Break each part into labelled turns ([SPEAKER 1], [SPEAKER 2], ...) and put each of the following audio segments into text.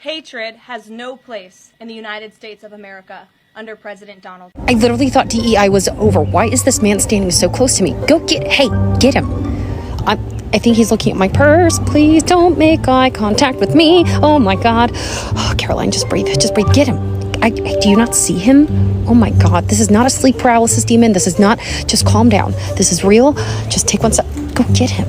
[SPEAKER 1] Hatred has no place in the United States of America under President Donald Trump.
[SPEAKER 2] I literally thought DEI was over. Why is this man standing so close to me? Get him. I think he's looking at my purse. Please don't make eye contact with me. Oh my God. Oh, Karoline, just breathe. Get him. Do you not see him? Oh my God. This is not a sleep paralysis demon. This is not, just calm down. This is real. Just take one step. Go get him.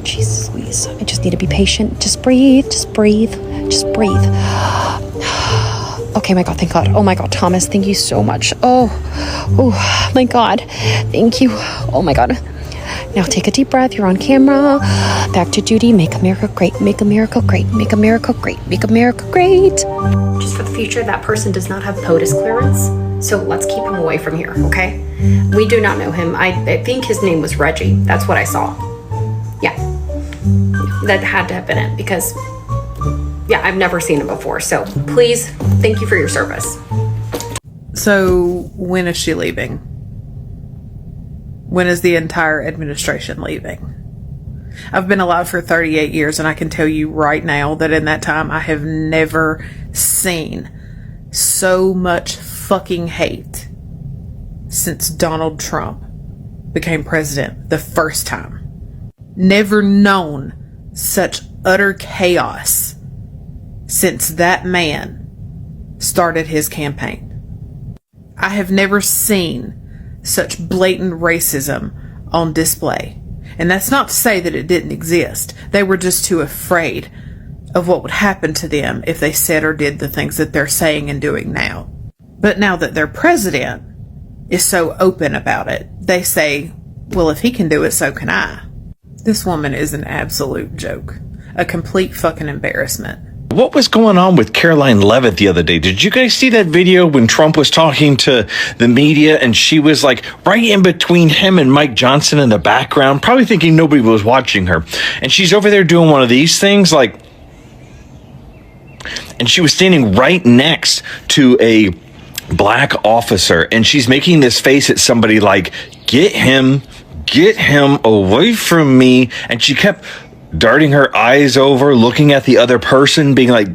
[SPEAKER 2] Jesus Louise. I just need to be patient. Just breathe. Okay, my God, thank God. Oh my God, Thomas, thank you so much. Oh my God, thank you. Oh my God. Now take a deep breath. You're on camera. Back to duty. Make America great. Make America great. Make America great. Make America great. Just for the future, that person does not have POTUS clearance. So let's keep him away from here, okay? We do not know him. I think his name was Reggie. That's what I saw. Yeah. That had to have been it because, yeah, I've never seen him before. So please, thank you for your service.
[SPEAKER 3] So when is she leaving? When is the entire administration leaving? I've been alive for 38 years, and I can tell you right now that in that time, I have never seen so much fucking hate since Donald Trump became president the first time. Never known such utter chaos since that man started his campaign. I have never seen such blatant racism on display. And that's not to say that it didn't exist. They were just too afraid of what would happen to them if they said or did the things that they're saying and doing now. But now that their president is so open about it, they say, well, if he can do it, so can I. This woman is an absolute joke. A complete fucking embarrassment.
[SPEAKER 4] What was going on with Karoline Leavitt the other day? Did you guys see that video when Trump was talking to the media and she was like right in between him and Mike Johnson in the background, probably thinking nobody was watching her. And she's over there doing one of these things like, and she was standing right next to a black officer and she's making this face at somebody like, get him away from me. And she kept darting her eyes over, looking at the other person, being like,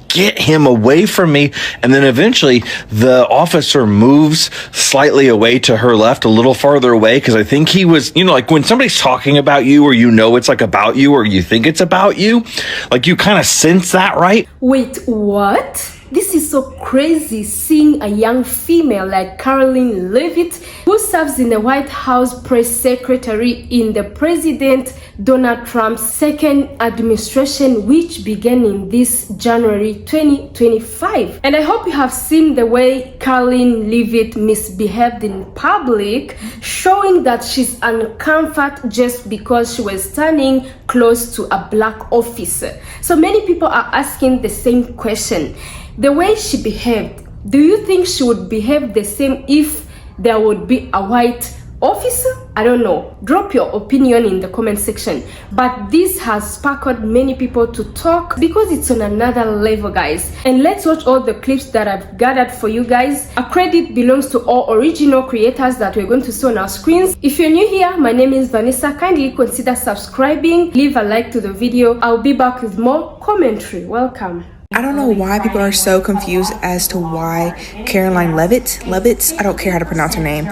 [SPEAKER 4] get him away from me. And then eventually the officer moves slightly away to her left, a little farther away, because I think he was, like when somebody's talking about you or it's like about you or you think it's about you, like you kind of sense that, right?
[SPEAKER 5] Wait, what? This is so crazy seeing a young female like Karoline Leavitt, who serves in the White House press secretary in the President Donald Trump's second administration, which began in this January 2025. And I hope you have seen the way Karoline Leavitt misbehaved in public, showing that she's uncomfort just because she was standing close to a black officer. So many people are asking the same question. The way she behaved, do you think she would behave the same if there would be a white officer? I don't know. Drop your opinion in the comment section. But this has sparked many people to talk because it's on another level, guys. And let's watch all the clips that I've gathered for you guys. A credit belongs to all original creators that we're going to see on our screens. If you're new here, my name is Vanessa. Kindly consider subscribing. Leave a like to the video. I'll be back with more commentary. Welcome.
[SPEAKER 6] I don't know why people are so confused as to why Karoline Leavitt, I don't care how to pronounce her name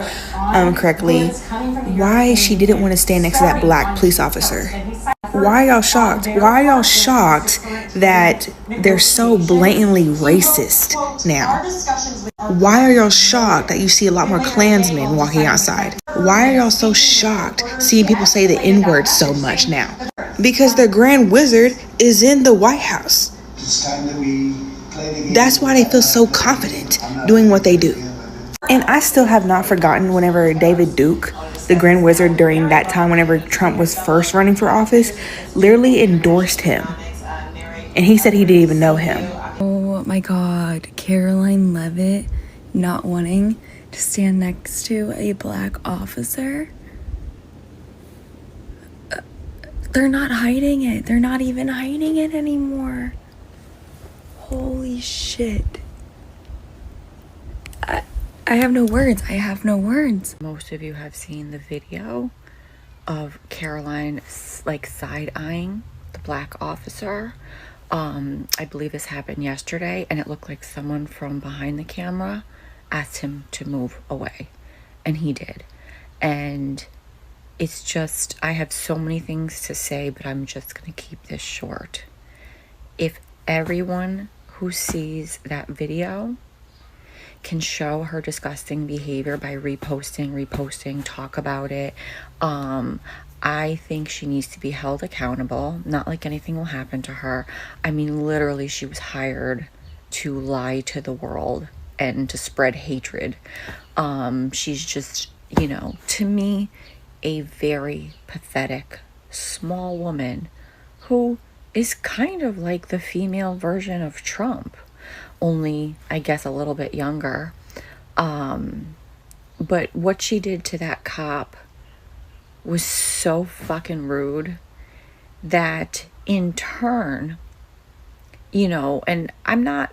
[SPEAKER 6] correctly, why she didn't want to stand next to that black police officer. Why are y'all shocked? Why are y'all shocked that they're so blatantly racist now? Why are y'all shocked that you see a lot more Klansmen walking outside? Why are y'all so shocked seeing people say the N-word so much now? Because the Grand Wizard is in the White House. That's why they feel so confident doing what they do. And I still have not forgotten whenever David Duke, the Grand Wizard, during that time whenever Trump was first running for office, literally endorsed him. And he said he didn't even know him.
[SPEAKER 7] Oh my God, Karoline Leavitt not wanting to stand next to a black officer. They're not hiding it. They're not even hiding it anymore. Holy shit. I have no words. I have no words.
[SPEAKER 8] Most of you have seen the video of Karoline like side-eyeing the black officer. I believe this happened yesterday, and it looked like someone from behind the camera asked him to move away, and he did. And it's just, I have so many things to say, but I'm just going to keep this short. If everyone who sees that video can show her disgusting behavior by reposting, talk about it, I think she needs to be held accountable. Not like anything will happen to her. I mean, literally, she was hired to lie to the world and to spread hatred. She's just, you know, to me, a very pathetic, small woman who is kind of like the female version of Trump, only, I guess, a little bit younger. But what she did to that cop was so fucking rude that in turn, you know, and I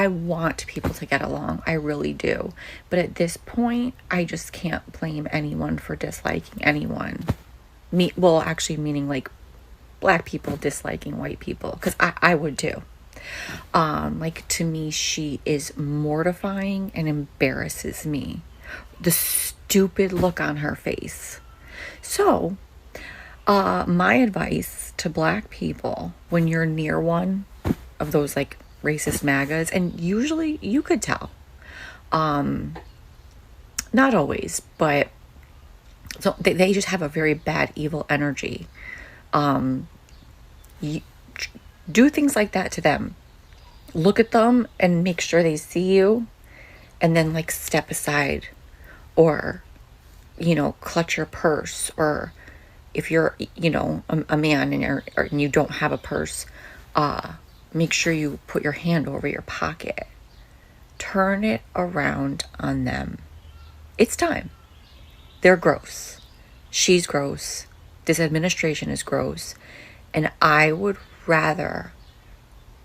[SPEAKER 8] want people to get along. I really do. But at this point, I just can't blame anyone for disliking anyone. Well, actually meaning like black people disliking white people, because I would too. Like, to me, she is mortifying and embarrasses me. The stupid look on her face. So, my advice to black people when you're near one of those like racist MAGAs, and usually you could tell, not always, but so they just have a very bad, evil energy. You do things like that to them. Look at them and make sure they see you, and then like step aside, or, you know, clutch your purse, or if you're, you know, a man and you don't have a purse, make sure you put your hand over your pocket. Turn it around on them. It's time. They're gross. She's gross. This administration is gross. And I would rather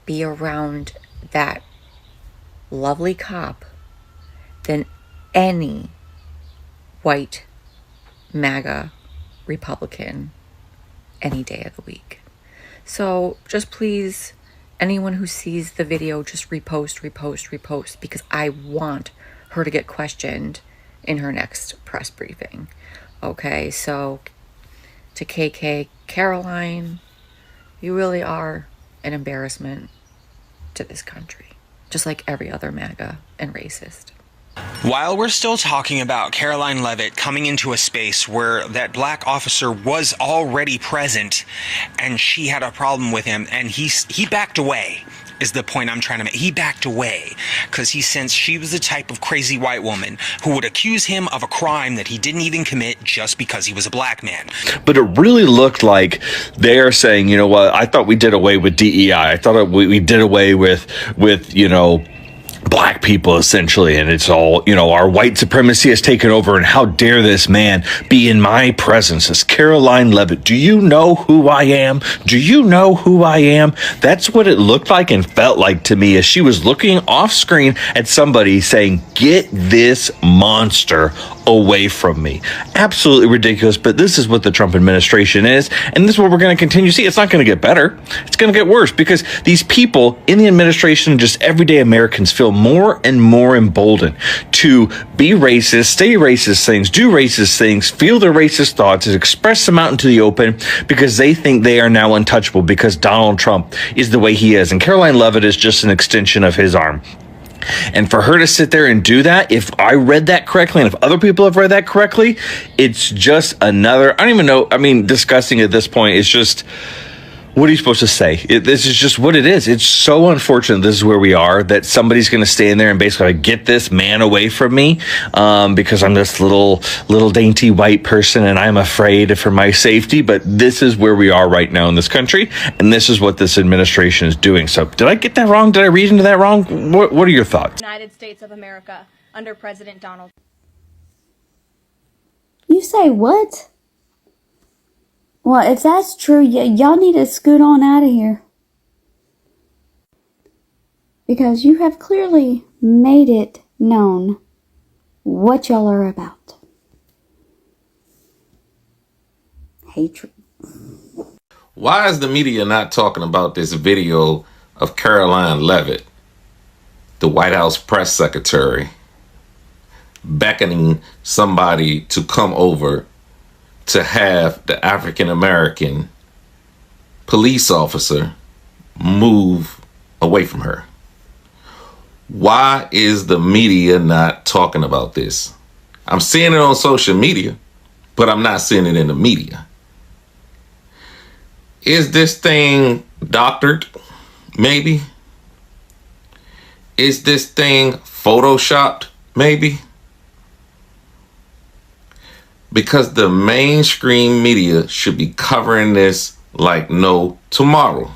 [SPEAKER 8] be around that lovely cop than any white MAGA Republican any day of the week. So just please, anyone who sees the video, just repost, because I want her to get questioned in her next press briefing. Okay, so to KK, Karoline, you really are an embarrassment to this country, just like every other MAGA and racist.
[SPEAKER 9] While we're still talking about Karoline Leavitt coming into a space where that black officer was already present and she had a problem with him, and he backed away, is the point I'm trying to make. He backed away because he sensed she was the type of crazy white woman who would accuse him of a crime that he didn't even commit just because he was a black man.
[SPEAKER 4] But it really looked like they're saying, you know what, I thought we did away with DEI. I thought we did away with, you know, black people, essentially, and it's all, you know, our white supremacy has taken over, and how dare this man be in my presence as Karoline Leavitt. Do you know who I am? Do you know who I am? That's what it looked like and felt like to me as she was looking off screen at somebody saying, get this monster away from me. Absolutely ridiculous, but this is what the Trump administration is, and this is what we're going to continue to see. It's not going to get better. It's going to get worse, because these people in the administration, just everyday Americans, feel more and more emboldened to be racist, say racist things, do racist things, feel their racist thoughts, and express them out into the open, because they think they are now untouchable because Donald Trump is the way he is, and Karoline Leavitt is just an extension of his arm. And for her to sit there and do that, if I read that correctly, and if other people have read that correctly, it's just another, I don't even know, I mean, disgusting at this point. It's just, what are you supposed to say? This is just what it is. It's so unfortunate this is where we are, that somebody's going to stand there and basically get this man away from me, because I'm this little dainty white person and I'm afraid for my safety. But this is where we are right now in this country, and this is what this administration is doing. So did I get that wrong? Did I read into that wrong? What are your thoughts?
[SPEAKER 1] United States of America under President Donald.
[SPEAKER 10] You say what? Well, if that's true, y'all need to scoot on out of here. Because you have clearly made it known what y'all are about. Hatred.
[SPEAKER 11] Why is the media not talking about this video of Karoline Leavitt, the White House press secretary, beckoning somebody to come over to have the African American police officer move away from her? Why is the media not talking about this? I'm seeing it on social media, but I'm not seeing it in the media. Is this thing doctored? Maybe. Is this thing photoshopped? Maybe. Because the mainstream media should be covering this like no tomorrow.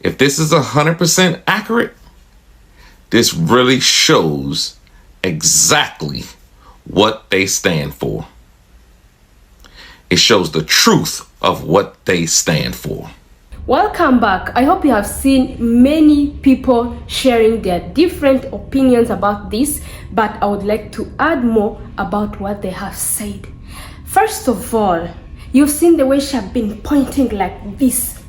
[SPEAKER 11] If this is 100% accurate, this really shows exactly what they stand for. It shows the truth of what they stand for.
[SPEAKER 5] Welcome back. I hope you have seen many people sharing their different opinions about this, but I would like to add more about what they have said. First of all, you've seen the way she has been pointing like this.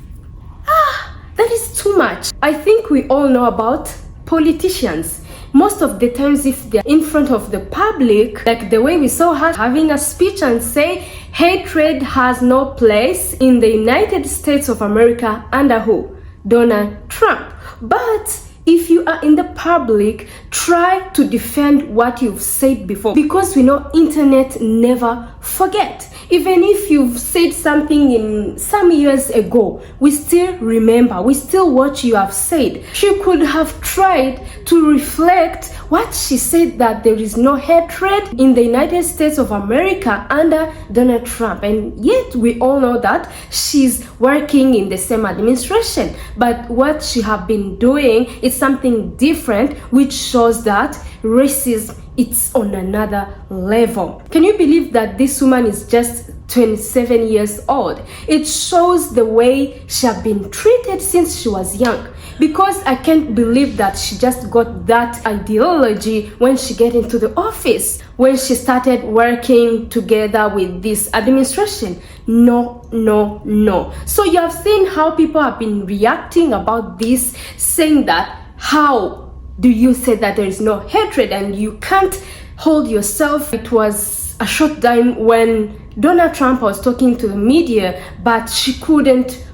[SPEAKER 5] That is too much. I think we all know about politicians. Most of the times, if they're in front of the public, like the way we saw her having a speech and say, hatred has no place in the United States of America under who? Donald Trump. But if you are in the public, try to defend what you've said before, because we know internet never forget. Even if you've said something in some years ago, we still remember, we still what you have said. She could have tried to reflect what she said, that there is no hatred in the United States of America under Donald Trump. And yet we all know that she's working in the same administration. But what she have been doing is something different, which shows that racism, it's on another level. Can you believe that this woman is just 27 years old? It shows the way she has been treated since she was young. Because I can't believe that she just got that ideology when she get into the office, when she started working together with this administration. No, no, no. So you have seen how people have been reacting about this, saying that, how do you say that there is no hatred and you can't hold yourself? It was a short time when Donald Trump was talking to the media, but she couldn't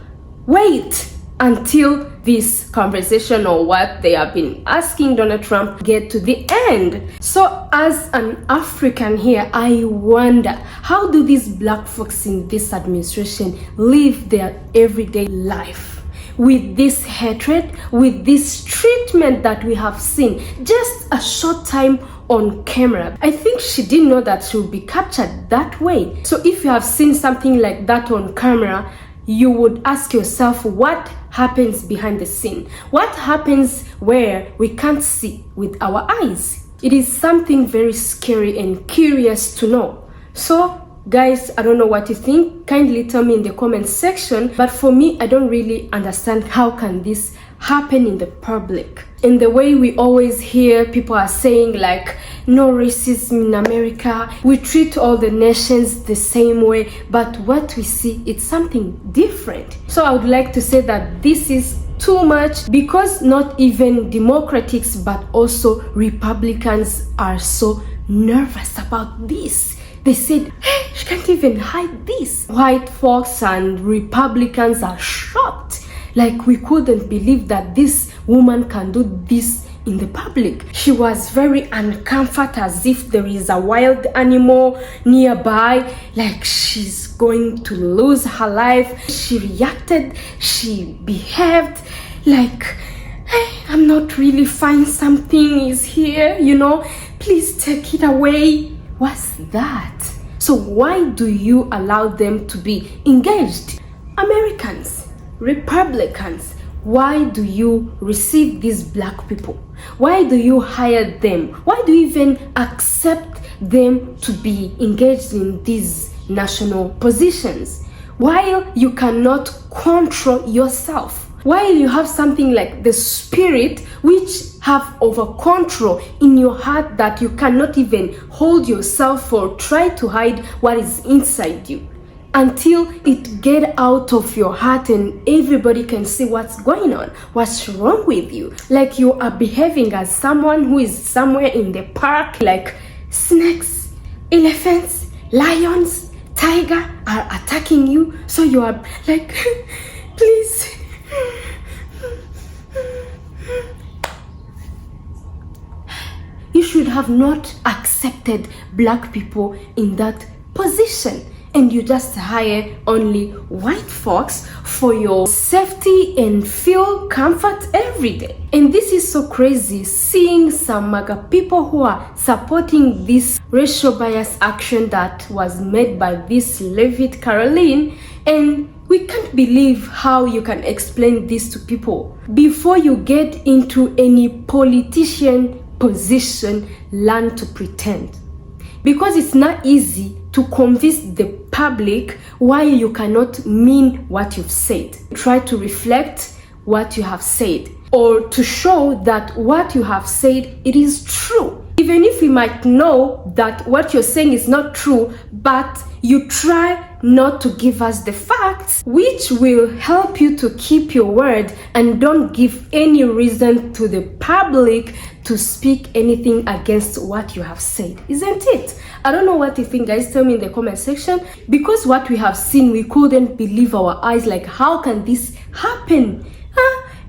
[SPEAKER 5] wait until this conversation, or what they have been asking Donald Trump, get to the end. So as an African here, I wonder, how do these black folks in this administration live their everyday life with this hatred, with this treatment that we have seen just a short time on camera? I think she didn't know that she would be captured that way. So if you have seen something like that on camera, you would ask yourself, what happens behind the scene? What happens where we can't see with our eyes? It is something very scary and curious to know. So guys, I don't know what you think. Kindly tell me in the comment section. But for me, I don't really understand how can this happen in the public. In the way we always hear people are saying like, no racism in America, we treat all the nations the same way, but what we see, it's something different. So I would like to say that this is too much, because not even Democrats but also Republicans are so nervous about this. They said, hey, she can't even hide this. White folks and Republicans are shocked. Like, we couldn't believe that this woman can do this in the public. She was very uncomfortable, as if there is a wild animal nearby, like she's going to lose her life. She reacted, she behaved like, hey, I'm not really fine, something is here, you know, please take it away. What's that? So why do you allow them to be engaged? Americans, Republicans, why do you receive these black people? Why do you hire them? Why do you even accept them to be engaged in these national positions, while you cannot control yourself? While you have something like the spirit, which have over control in your heart, that you cannot even hold yourself or try to hide what is inside you. until it get out of your heart and everybody can see what's going on, what's wrong with you. Like you are behaving as someone who is somewhere in the park, like snakes, elephants, lions, tiger are attacking you, so you are like please. You should have not accepted black people in that position, and you just hire only white folks for your safety and feel comfort every day. And this is so crazy, seeing some MAGA people who are supporting this racial bias action that was made by this Leavitt Karoline, and we can't believe how you can explain this to people. Before you get into any politician position, learn to pretend, because it's not easy to convince the public why you cannot mean what you've said. Try to reflect what you have said, or to show that what you have said, it is true. Even if you might know that what you're saying is not true, but you try not to give us the facts, which will help you to keep your word and don't give any reason to the public to speak anything against what you have said, isn't it? I don't know what you think, guys. Tell me in the comment section, because what we have seen, we couldn't believe our eyes. Like, how can this happen?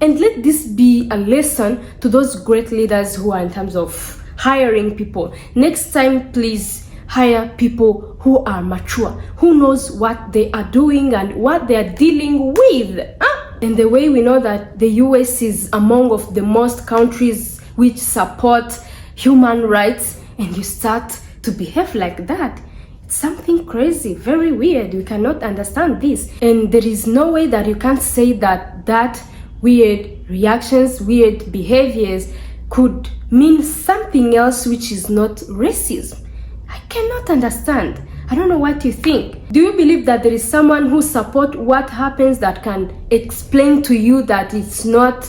[SPEAKER 5] And let this be a lesson to those great leaders who are in terms of hiring people. Next time, please hire people who are mature, who knows what they are doing and what they are dealing with. And the way we know that the US is among of the most countries which support human rights, and you start to behave like that, it's something crazy, very weird. We cannot understand this, and there is no way that you can say that that weird reactions, weird behaviors could mean something else which is not racism. I cannot understand. I don't know what you think. Do you believe that there is someone who supports what happens that can explain to you that it's not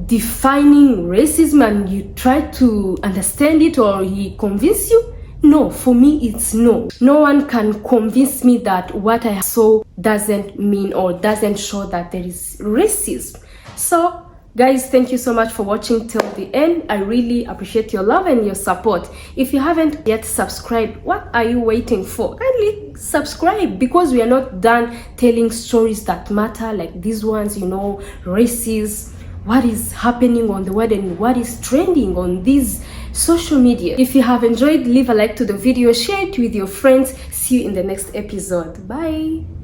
[SPEAKER 5] defining racism, and you try to understand it, or he convince you? No, for me it's no. No one can convince me that what I saw doesn't mean or doesn't show that there is racism. So guys, thank you so much for watching till the end. I really appreciate your love and your support. If you haven't yet subscribed, what are you waiting for? Kindly subscribe, because we are not done telling stories that matter, like these ones, you know, races, what is happening on the world and what is trending on these social media. If you have enjoyed, leave a like to the video, share it with your friends. See you in the next episode. Bye.